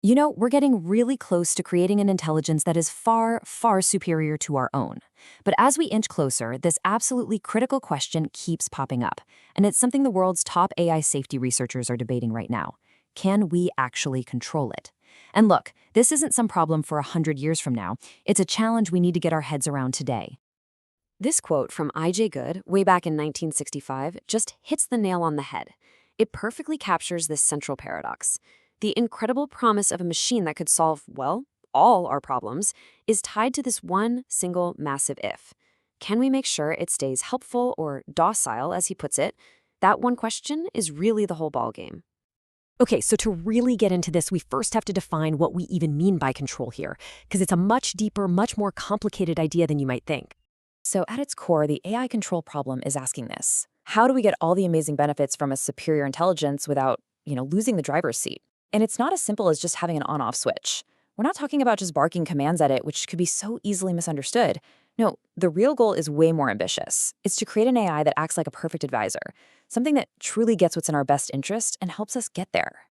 You know, we're getting really close to creating an intelligence that is far, far superior to our own. But as we inch closer, this absolutely critical question keeps popping up. And it's something the world's top AI safety researchers are debating right now. Can we actually control it? And look, this isn't some problem for 100 years from now. It's a challenge we need to get our heads around today. This quote from I.J. Good, way back in 1965, just hits the nail on the head. It perfectly captures this central paradox. The incredible promise of a machine that could solve, well, all our problems, is tied to this one single massive if. Can we make sure it stays helpful or docile, as he puts it? That one question is really the whole ballgame. Okay, so to really get into this, we first have to define what we even mean by control here, because it's a much deeper, much more complicated idea than you might think. So at its core, the AI control problem is asking this. How do we get all the amazing benefits from a superior intelligence without, losing the driver's seat? And it's not as simple as just having an on-off switch. We're not talking about just barking commands at it, which could be so easily misunderstood. No, the real goal is way more ambitious. It's to create an AI that acts like a perfect advisor, something that truly gets what's in our best interest and helps us get there.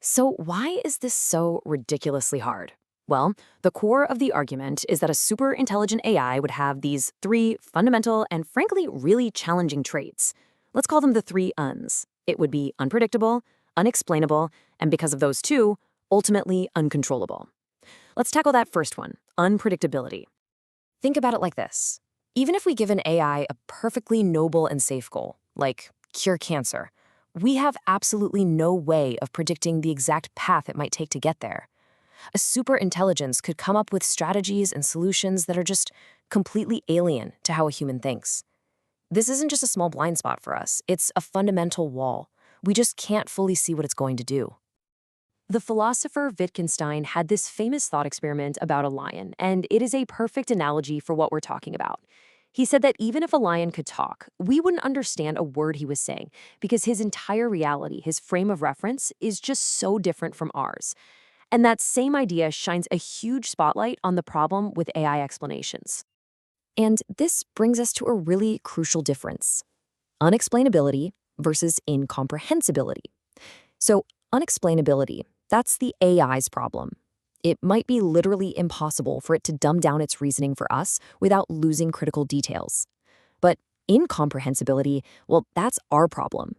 So why is this so ridiculously hard? Well, the core of the argument is that a super intelligent AI would have these three fundamental and frankly really challenging traits. Let's call them the three uns. It would be unpredictable, unexplainable, and because of those two, ultimately uncontrollable. Let's tackle that first one, unpredictability. Think about it like this. Even if we give an AI a perfectly noble and safe goal, like cure cancer, we have absolutely no way of predicting the exact path it might take to get there. A super intelligence could come up with strategies and solutions that are just completely alien to how a human thinks. This isn't just a small blind spot for us, it's a fundamental wall. We just can't fully see what it's going to do. The philosopher Wittgenstein had this famous thought experiment about a lion, and it is a perfect analogy for what we're talking about. He said that even if a lion could talk, we wouldn't understand a word he was saying because his entire reality, his frame of reference, is just so different from ours. And that same idea shines a huge spotlight on the problem with AI explanations. And this brings us to a really crucial difference: unexplainability versus incomprehensibility. So, unexplainability, that's the AI's problem. It might be literally impossible for it to dumb down its reasoning for us without losing critical details. But incomprehensibility, well, that's our problem.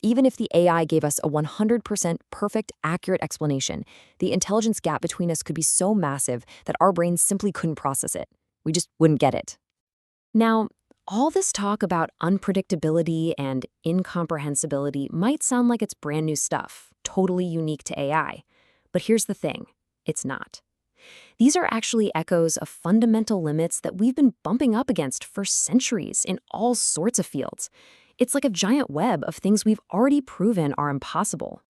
Even if the AI gave us a 100% perfect, accurate explanation, the intelligence gap between us could be so massive that our brains simply couldn't process it. We just wouldn't get it. Now, all this talk about unpredictability and incomprehensibility might sound like it's brand new stuff, totally unique to AI. But here's the thing, it's not. These are actually echoes of fundamental limits that we've been bumping up against for centuries in all sorts of fields. It's like a giant web of things we've already proven are impossible.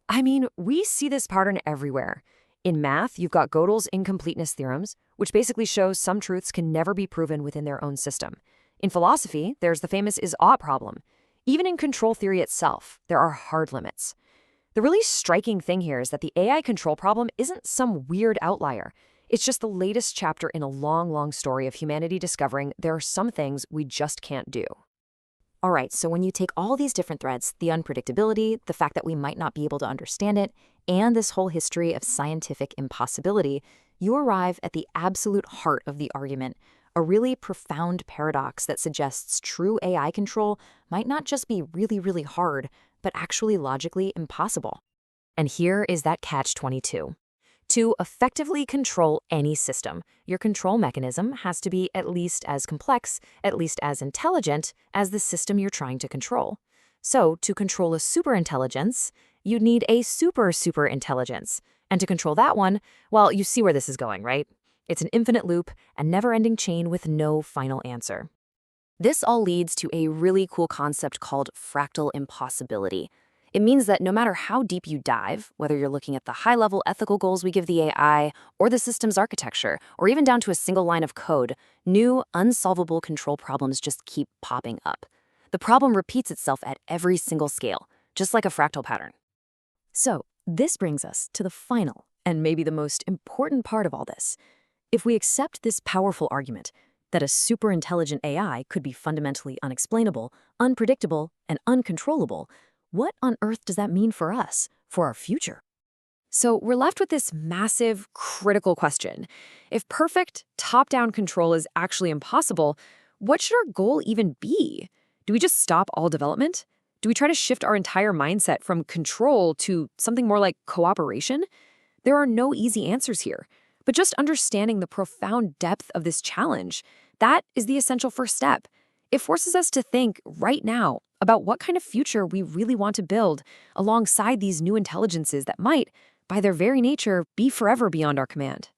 I mean, we see this pattern everywhere. In math, you've got Gödel's incompleteness theorems, which basically shows some truths can never be proven within their own system. In philosophy, there's the famous is-ought problem. Even in control theory itself, there are hard limits. The really striking thing here is that the AI control problem isn't some weird outlier. It's just the latest chapter in a long, long story of humanity discovering there are some things we just can't do. All right, so when you take all these different threads, the unpredictability, the fact that we might not be able to understand it, and this whole history of scientific impossibility, you arrive at the absolute heart of the argument, a really profound paradox that suggests true AI control might not just be really, really hard, but actually logically impossible. And here is that catch-22. To effectively control any system, your control mechanism has to be at least as complex, at least as intelligent as the system you're trying to control. So, to control a superintelligence, you'd need a superintelligence. And to control that one, well, you see where this is going, right? It's an infinite loop, a never-ending chain with no final answer. This all leads to a really cool concept called fractal impossibility. It means that no matter how deep you dive, whether you're looking at the high-level ethical goals we give the AI, or the system's architecture, or even down to a single line of code, new, unsolvable control problems just keep popping up. The problem repeats itself at every single scale, just like a fractal pattern. So, this brings us to the final, and maybe the most important part of all this. If we accept this powerful argument, that a superintelligent AI could be fundamentally unexplainable, unpredictable, and uncontrollable, what on earth does that mean for us, for our future? So we're left with this massive, critical question. If perfect, top-down control is actually impossible, what should our goal even be? Do we just stop all development? Do we try to shift our entire mindset from control to something more like cooperation? There are no easy answers here, but just understanding the profound depth of this challenge, that is the essential first step. It forces us to think right now about what kind of future we really want to build alongside these new intelligences that might, by their very nature, be forever beyond our command.